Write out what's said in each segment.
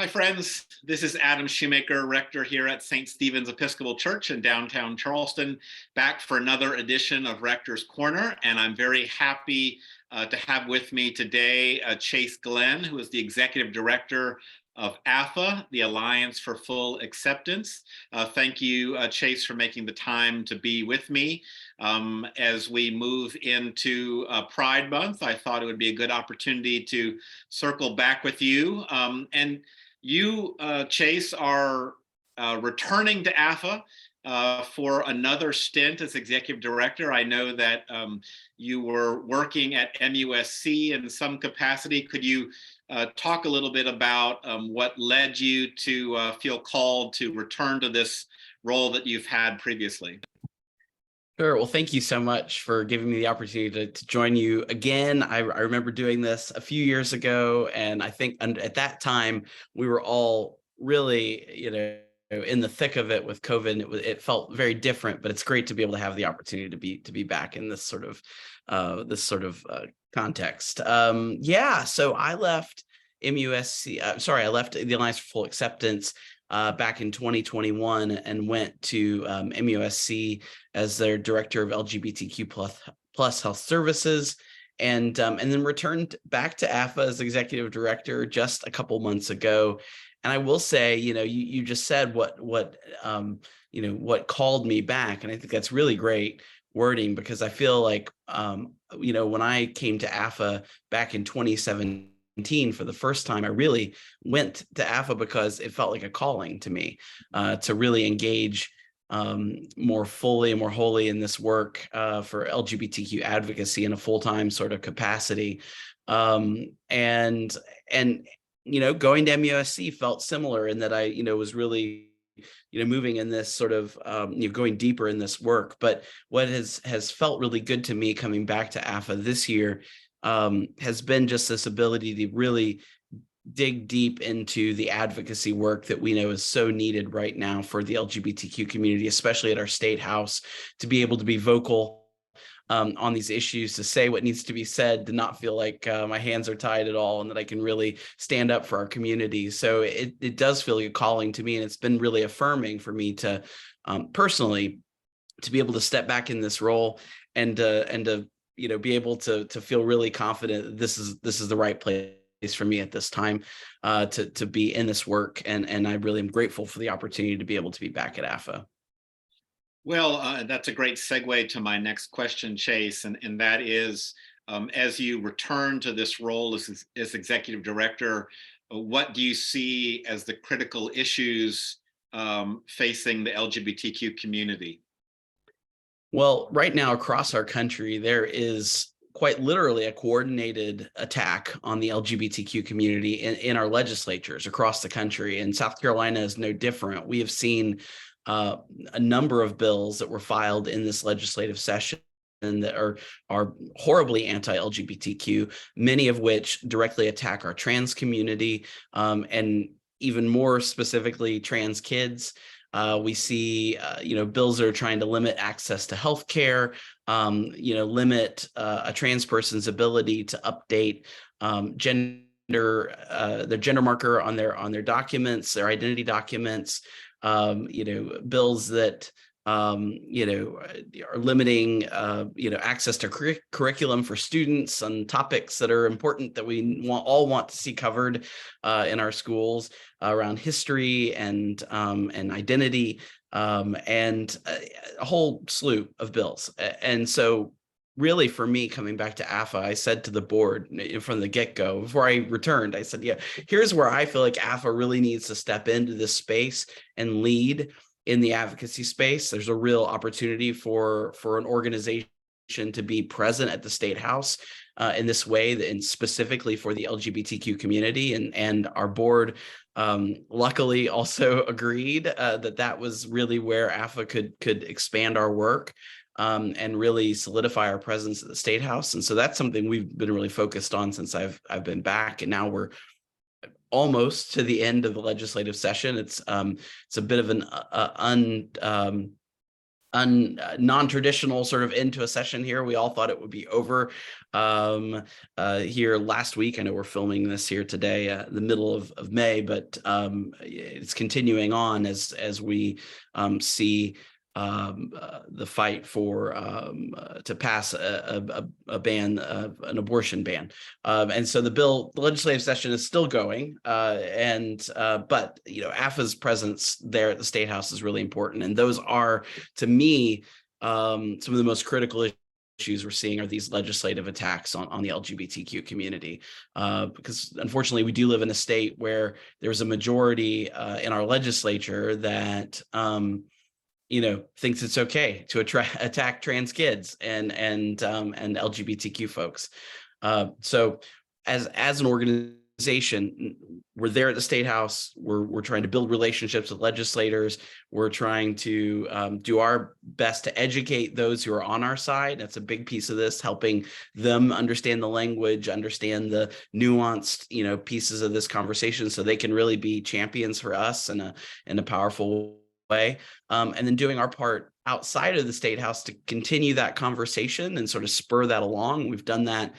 Hi, friends. This is Adam Shoemaker, Rector here at St. Stephen's Episcopal Church in downtown Charleston, back for another edition of Rector's Corner. And I'm very happy to have with me today Chase Glenn, who is the Executive Director of AFA, the Alliance for Full Acceptance. Thank you, Chase, for making the time to be with me. As we move into Pride Month, I thought it would be a good opportunity to circle back with you. And you, Chase, are returning to AFA for another stint as executive director. I know that you were working at MUSC in some capacity. Could you talk a little bit about what led you to feel called to return to this role that you've had previously? Sure. Well, thank you so much for giving me the opportunity to join you again. I remember doing this a few years ago, and I think at that time we were all really, in the thick of it with COVID. And it felt very different, but it's great to be able to have the opportunity to be back in this sort of context. So I left MUSC. I left the Alliance for Full Acceptance back in 2021 and went to MUSC as their director of LGBTQ plus health services, and then returned back to AFA as executive director just a couple months ago. And I will say, you just said what called me back, and I think that's really great wording, because I feel like when I came to AFA back in 2017 for the first time, I really went to AFA because it felt like a calling to me to really engage more fully and more wholly in this work for LGBTQ advocacy in a full-time sort of capacity. And going to MUSC felt similar in that I, was really, moving in this sort of, going deeper in this work. But what has felt really good to me coming back to AFA this year has been just this ability to really dig deep into the advocacy work that we know is so needed right now for the LGBTQ community, especially at our state house, to be able to be vocal on these issues, to say what needs to be said, to not feel like my hands are tied at all, and that I can really stand up for our community. So it does feel like a calling to me, and it's been really affirming for me to personally to be able to step back in this role and to be able to feel really confident that this is the right place for me at this time to be in this work. And I really am grateful for the opportunity to be able to be back at AFA. Well, that's a great segue to my next question, Chase, and that is, as you return to this role as executive director, what do you see as the critical issues facing the LGBTQ community? Well, right now across our country, there is quite literally a coordinated attack on the LGBTQ community in our legislatures across the country. And South Carolina is no different. We have seen a number of bills that were filed in this legislative session and that are horribly anti-LGBTQ, many of which directly attack our trans community, and even more specifically, trans kids. We see, bills that are trying to limit access to healthcare, limit a trans person's ability to update their gender marker on their documents, their identity documents. Bills that are limiting access to curriculum for students on topics that are important that we all want to see covered in our schools around history and identity, and a whole slew of bills. And so really, for me, coming back to AFA, I said to the board from the get-go, before I returned, I said, here's where I feel like AFA really needs to step into this space and lead in the advocacy space. There's a real opportunity for an organization to be present at the State House in this way, and specifically for the LGBTQ community. And our board luckily also agreed that was really where AFA could expand our work and really solidify our presence at the State House. And so that's something we've been really focused on since I've been back. And now we're almost to the end of the legislative session. It's a bit of an non-traditional sort of into a session here. We all thought it would be over here last week. I know we're filming this here today, the middle of May, but it's continuing on as we see the fight for to pass a ban, an abortion ban, and so the legislative session is still going, but AFA's presence there at the State House is really important, and those are, to me, some of the most critical issues we're seeing are these legislative attacks on the LGBTQ community, because unfortunately we do live in a state where there's a majority in our legislature that thinks it's okay to attack trans kids and LGBTQ folks. So as an organization, we're there at the State House. We're trying to build relationships with legislators. We're trying to do our best to educate those who are on our side. That's a big piece of this, helping them understand the language, understand the nuanced, pieces of this conversation, so they can really be champions for us in a powerful way, and then doing our part outside of the State House to continue that conversation and sort of spur that along. We've done that,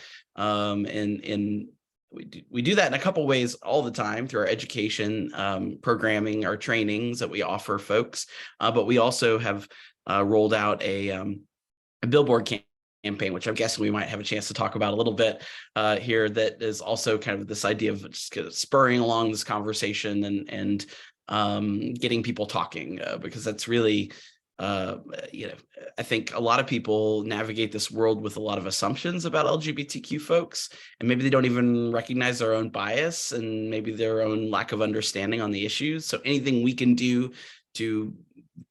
we do that in a couple ways all the time through our education programming, our trainings that we offer folks, but we also have rolled out a billboard campaign, which I'm guessing we might have a chance to talk about a little bit here, that is also kind of this idea of just kind of spurring along this conversation and getting people talking, because that's really, I think a lot of people navigate this world with a lot of assumptions about LGBTQ folks, and maybe they don't even recognize their own bias and maybe their own lack of understanding on the issues. So anything we can do to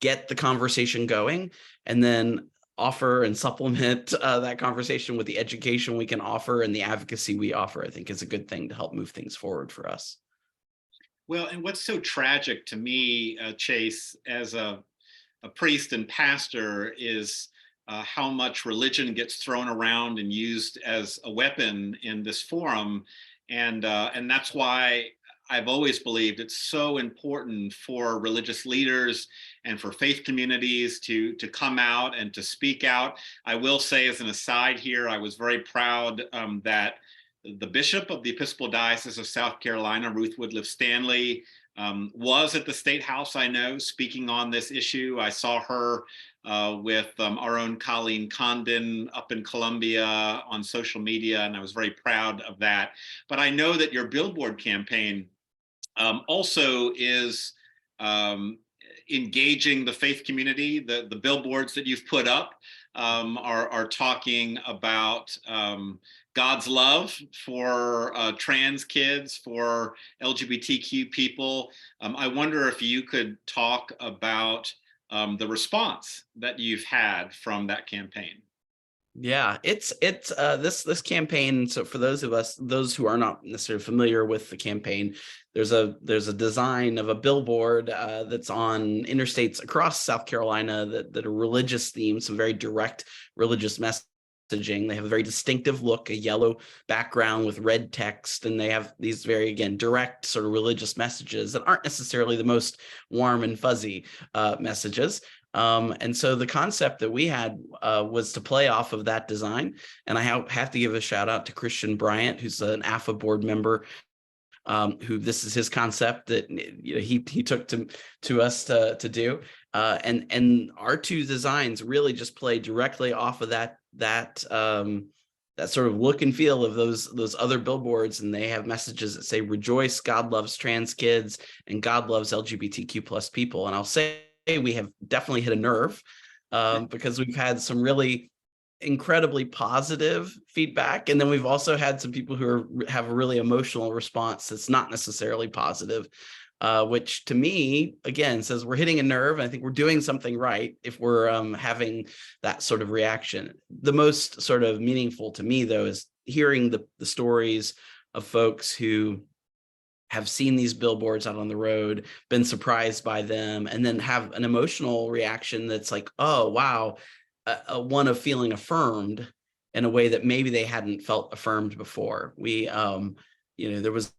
get the conversation going and then offer and supplement that conversation with the education we can offer and the advocacy we offer, I think is a good thing to help move things forward for us. Well, and what's so tragic to me, Chase, as a priest and pastor, is how much religion gets thrown around and used as a weapon in this forum, and that's why I've always believed it's so important for religious leaders and for faith communities to come out and to speak out. I will say, as an aside here, I was very proud that the bishop of the Episcopal Diocese of South Carolina, Ruth Woodliff Stanley, was at the State House, I know, speaking on this issue. I saw her with our own Colleen Condon up in Columbia on social media, and I was very proud of that. But I know that your billboard campaign also is engaging the faith community. The billboards that you've put up are talking about God's love for trans kids, for LGBTQ people. I wonder if you could talk about the response that you've had from that campaign. Yeah, it's this campaign. So for those who are not necessarily familiar with the campaign, there's a design of a billboard that's on interstates across South Carolina that are religious themed, some very direct religious messaging. They have a very distinctive look, a yellow background with red text, and they have these very, again, direct sort of religious messages that aren't necessarily the most warm and fuzzy messages. And so the concept that we had was to play off of that design. And I have to give a shout out to Christian Bryant, who's an AFA board member, who this is his concept that he took to us to do. And our two designs really just play directly off of that sort of look and feel of those other billboards, and they have messages that say, "Rejoice, God loves trans kids, and God loves LGBTQ plus people." And I'll say we have definitely hit a nerve because we've had some really incredibly positive feedback, and then we've also had some people who have a really emotional response that's not necessarily positive, which to me, again, says we're hitting a nerve. I think we're doing something right if we're having that sort of reaction. The most sort of meaningful to me, though, is hearing the stories of folks who have seen these billboards out on the road, been surprised by them, and then have an emotional reaction that's like, oh, wow, one of feeling affirmed in a way that maybe they hadn't felt affirmed before. There was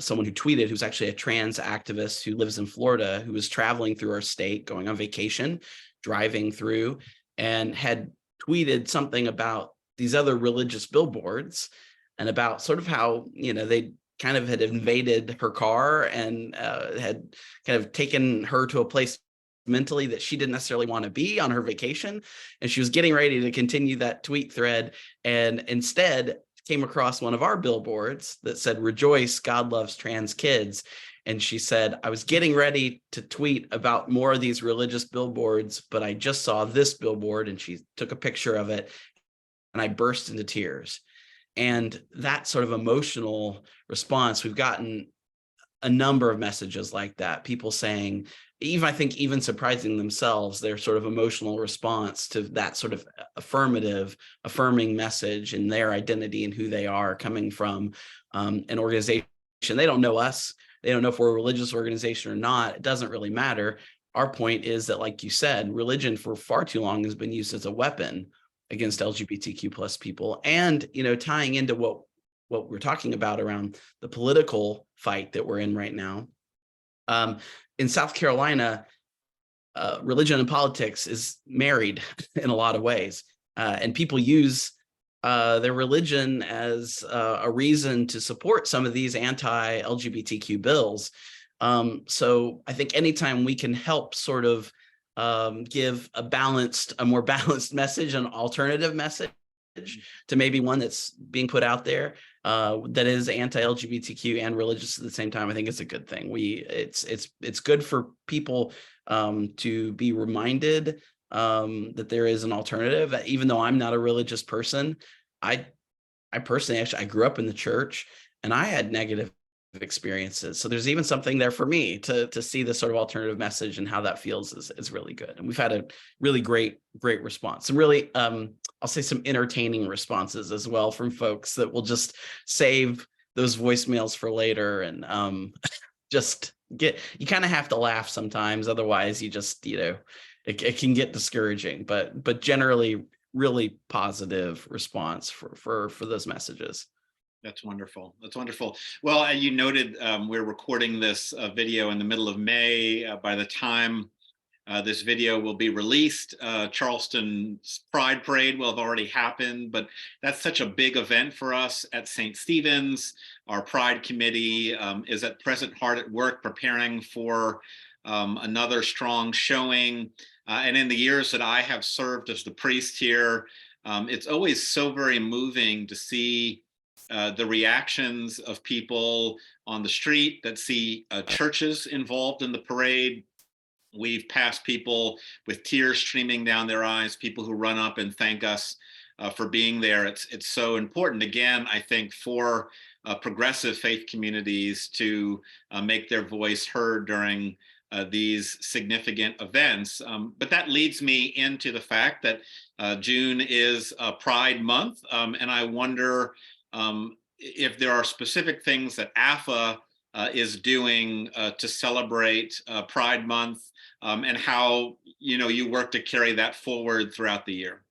someone who tweeted, who's actually a trans activist who lives in Florida, who was traveling through our state, going on vacation, driving through and had tweeted something about these other religious billboards and about sort of how, they kind of had invaded her car and had kind of taken her to a place mentally that she didn't necessarily want to be on her vacation. And she was getting ready to continue that tweet thread, and instead came across one of our billboards that said, "Rejoice, God loves trans kids." And she said, "I was getting ready to tweet about more of these religious billboards, but I just saw this billboard," and she took a picture of it, "and I burst into tears." And that sort of emotional response, we've gotten a number of messages like that, people saying, I think even surprising themselves, their sort of emotional response to that sort of affirming message and their identity and who they are, coming from an organization. They don't know us. They don't know if we're a religious organization or not. It doesn't really matter. Our point is that, like you said, religion for far too long has been used as a weapon against LGBTQ plus people. And, tying into what we're talking about around the political fight that we're in right now. In South Carolina, religion and politics is married in a lot of ways. And people use their religion as a reason to support some of these anti-LGBTQ bills. So I think anytime we can help sort of give a more balanced message, an alternative message to maybe one that's being put out there that is anti-LGBTQ and religious at the same time, I think it's a good thing. It's good for people to be reminded that there is an alternative. Even though I'm not a religious person, I personally, actually, I grew up in the church and I had negative experiences. So there's even something there for me to see this sort of alternative message, and how that feels is really good. And we've had a really great response. Some really, I'll say, some entertaining responses as well from folks that will just save those voicemails for later. And you kind of have to laugh sometimes. Otherwise you just, it can get discouraging, but generally really positive response for those messages. That's wonderful. That's wonderful. Well, you noted we're recording this video in the middle of May. By the time this video will be released, Charleston's Pride Parade will have already happened, but that's such a big event for us at St. Stephen's. Our Pride Committee is at present hard at work preparing for another strong showing. And in the years that I have served as the priest here, it's always so very moving to see the reactions of people on the street that see churches involved in the parade. We've passed people with tears streaming down their eyes, people who run up and thank us for being there. It's so important, again, I think, for progressive faith communities to make their voice heard during these significant events. But that leads me into the fact that June is Pride Month, and I wonder if there are specific things that AFA is doing to celebrate Pride Month, and how you work to carry that forward throughout the year.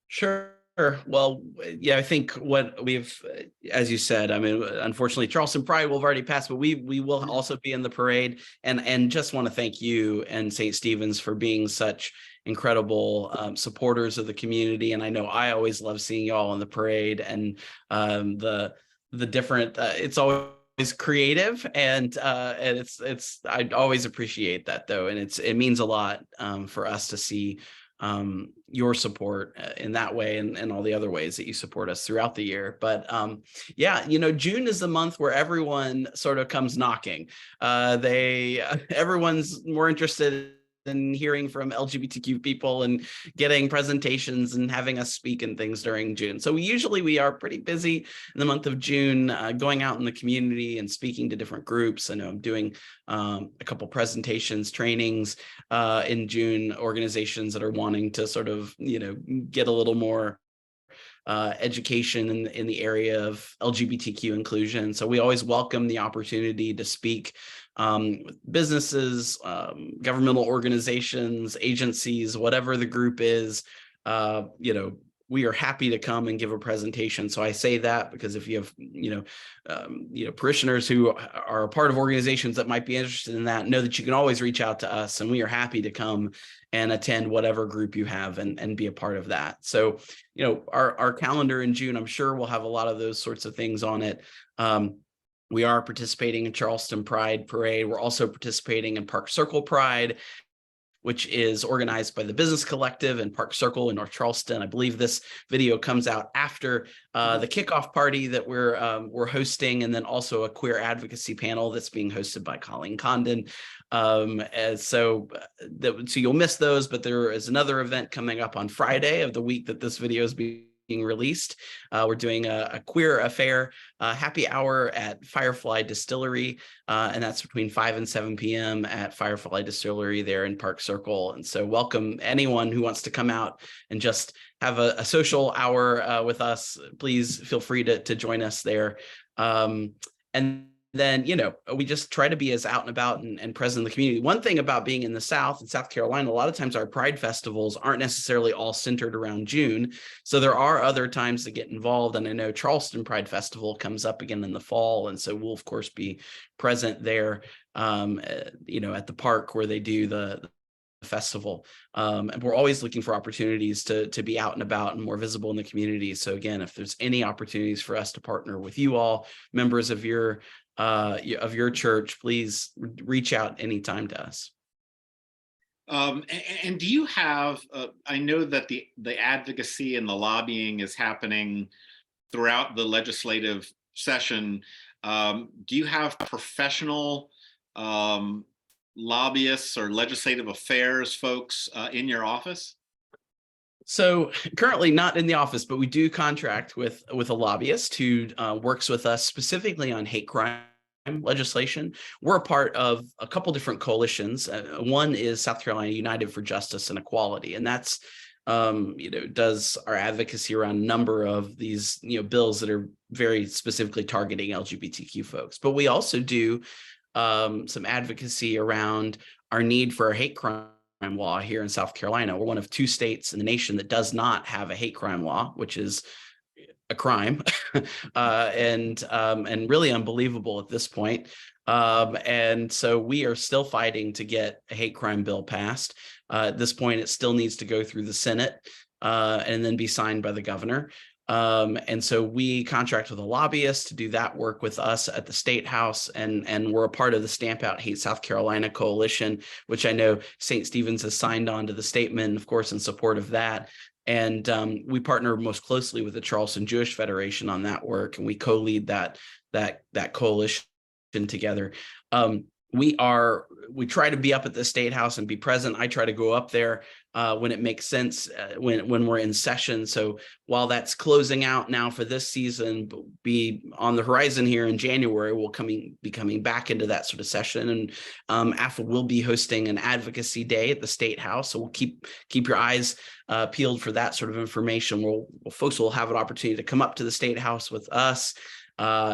Sure. Well, yeah, I think what we've, as you said, I mean, unfortunately, Charleston Pride will have already passed, but we will also be in the parade, and just want to thank you and St. Stephen's for being such incredible supporters of the community. And I know I always love seeing you all in the parade, and the different. It's always creative, and it's I always appreciate that, though, and it means a lot for us to see your support in that way, and all the other ways that you support us throughout the year. But yeah, June is the month where everyone sort of comes knocking. Everyone's more interested in hearing from LGBTQ people and getting presentations and having us speak and things during June. So we are pretty busy in the month of June, going out in the community and speaking to different groups. I know I'm doing a couple presentations, trainings in June, organizations that are wanting to sort of, get a little more education in the area of LGBTQ inclusion. So we always welcome the opportunity to speak with businesses, governmental organizations, agencies, whatever the group is. we are happy to come and give a presentation. So I say that because if you have, parishioners who are a part of organizations that might be interested in that, know that you can always reach out to us, and we are happy to come and attend whatever group you have and be a part of that. So, our calendar in June, I'm sure we'll have a lot of those sorts of things on it. We are participating in Charleston Pride Parade. We're also participating in Park Circle Pride, which is organized by the Business Collective and Park Circle in North Charleston. I believe this video comes out after the kickoff party that we're hosting, and then also a queer advocacy panel that's being hosted by Colleen Condon. So you'll miss those, but there is another event coming up on Friday of the week that this video is being released. We're doing a queer affair happy hour at Firefly Distillery, and that's between 5 and 7 p.m. at Firefly Distillery there in Park Circle. And so welcome anyone who wants to come out and just have a social hour with us. Please feel free to join us there. And then, we just try to be as out and about and present in the community. One thing about being in the South, in South Carolina, a lot of times our Pride festivals aren't necessarily all centered around June. So there are other times to get involved. And I know Charleston Pride Festival comes up again in the fall. And so we'll, of course, be present there, at the park where they do the festival. And we're always looking for opportunities to be out and about and more visible in the community. So again, if there's any opportunities for us to partner with you all, members of your church, please reach out anytime to us. And do you have, I know that the advocacy and the lobbying is happening throughout the legislative session. Do you have professional lobbyists or legislative affairs folks in your office? So currently not in the office, but we do contract with a lobbyist who works with us specifically on hate crime legislation. We're a part of a couple different coalitions. One is South Carolina United for Justice and Equality, and that's does our advocacy around a number of these bills that are very specifically targeting LGBTQ folks. But we also do some advocacy around our need for a hate crime law here in South Carolina. We're one of 2 states in the nation that does not have a hate crime law, which is a crime and really unbelievable at this point. And so we are still fighting to get a hate crime bill passed. At this point, it still needs to go through the Senate and then be signed by the governor. And so we contract with a lobbyist to do that work with us at the State House, and we're a part of the Stamp Out Hate South Carolina Coalition, which I know St. Stephen's has signed on to the statement, of course, in support of that. And we partner most closely with the Charleston Jewish Federation on that work, and we co-lead that coalition together. We try to be up at the State House and be present. I try to go up there when it makes sense, when we're in session. So while that's closing out now for this season, be on the horizon here in January, we'll be coming back into that sort of session. And AFA will be hosting an advocacy day at the State House. So we'll keep your eyes peeled for that sort of information. Folks will have an opportunity to come up to the State House with us,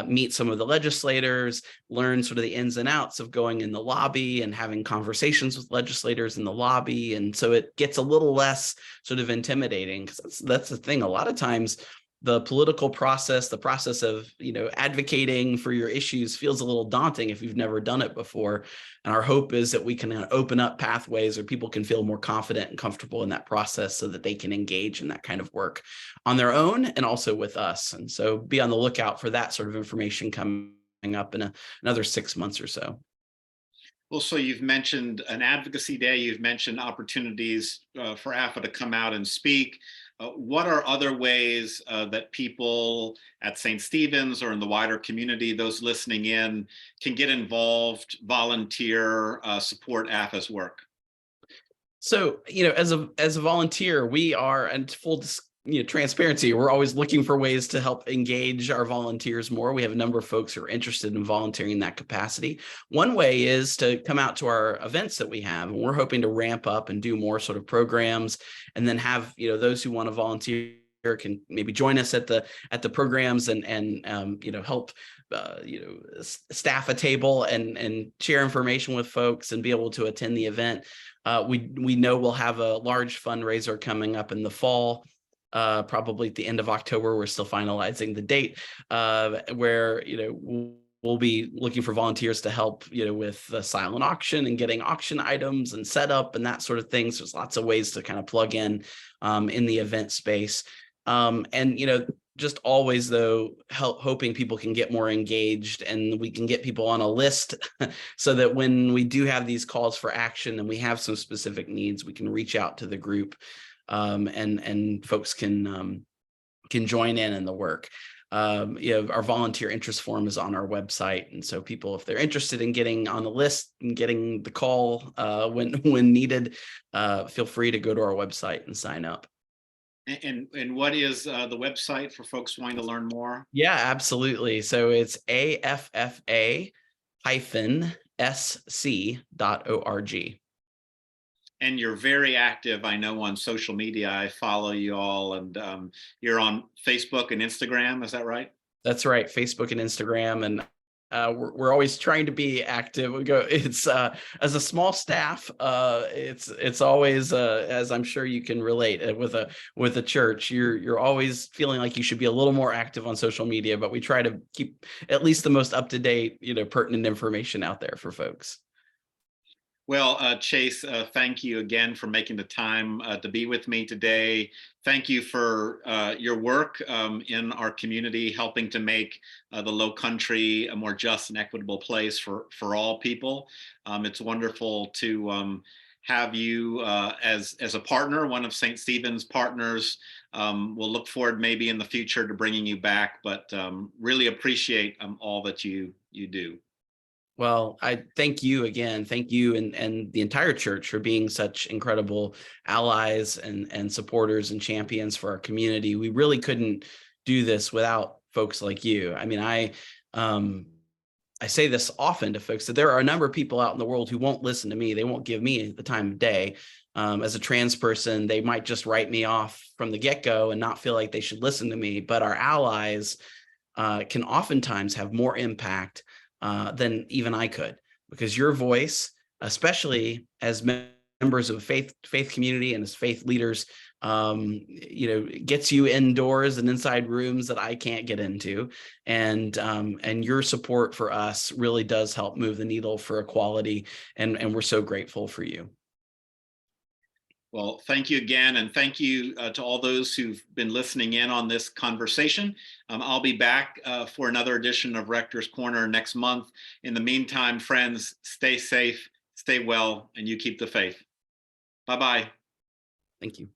meet some of the legislators, learn sort of the ins and outs of going in the lobby and having conversations with legislators in the lobby. And so it gets a little less sort of intimidating, because that's the thing. A lot of times the political process, the process of, advocating for your issues feels a little daunting if you've never done it before. And our hope is that we can open up pathways where people can feel more confident and comfortable in that process so that they can engage in that kind of work on their own and also with us. And so be on the lookout for that sort of information coming up in another 6 months or so. Well, so you've mentioned an advocacy day, you've mentioned opportunities for AFA to come out and speak. What are other ways that people at St. Stephen's or in the wider community, those listening in, can get involved, volunteer, support AFA's work? So, as a volunteer, we are, and full transparency, we're always looking for ways to help engage our volunteers more. We have a number of folks who are interested in volunteering in that capacity. One way is to come out to our events that we have, and we're hoping to ramp up and do more sort of programs, and then have those who want to volunteer can maybe join us at the programs and help staff a table and share information with folks and be able to attend the event. We know we'll have a large fundraiser coming up in the fall probably at the end of October. We're still finalizing the date, where we'll be looking for volunteers to help, with the silent auction and getting auction items and setup and that sort of thing. So there's lots of ways to kind of plug in the event space. And just always though, hoping people can get more engaged and we can get people on a list so that when we do have these calls for action and we have some specific needs, we can reach out to the group, and folks can join in the work. Our volunteer interest form is on our website. And so people, if they're interested in getting on the list and getting the call when needed, feel free to go to our website and sign up. And what is the website for folks wanting to learn more? Yeah, absolutely. So it's affa-sc.org. And you're very active, I know, on social media. I follow you all, and you're on Facebook and Instagram. Is that right? That's right, Facebook and Instagram, and we're always trying to be active. We go. It's as a small staff. It's always, as I'm sure you can relate, with a church. You're always feeling like you should be a little more active on social media, but we try to keep at least the most up to date, pertinent information out there for folks. Well, Chase, thank you again for making the time to be with me today. Thank you for your work in our community, helping to make the Low Country a more just and equitable place for all people. It's wonderful to have you as a partner, one of St. Stephen's partners. We'll look forward maybe in the future to bringing you back, but really appreciate all that you do. Well, I thank you again. Thank you and the entire church for being such incredible allies and supporters and champions for our community. We really couldn't do this without folks like you. I mean, I say this often to folks that there are a number of people out in the world who won't listen to me. They won't give me the time of day. As a trans person, they might just write me off from the get-go and not feel like they should listen to me. But our allies can oftentimes have more impact than even I could, because your voice, especially as members of faith community and as faith leaders, gets you indoors and inside rooms that I can't get into, and your support for us really does help move the needle for equality, and we're so grateful for you. Well, thank you again, and thank you to all those who've been listening in on this conversation. I'll be back for another edition of Rector's Corner next month. In the meantime, friends, stay safe, stay well, and you keep the faith. Bye-bye. Thank you.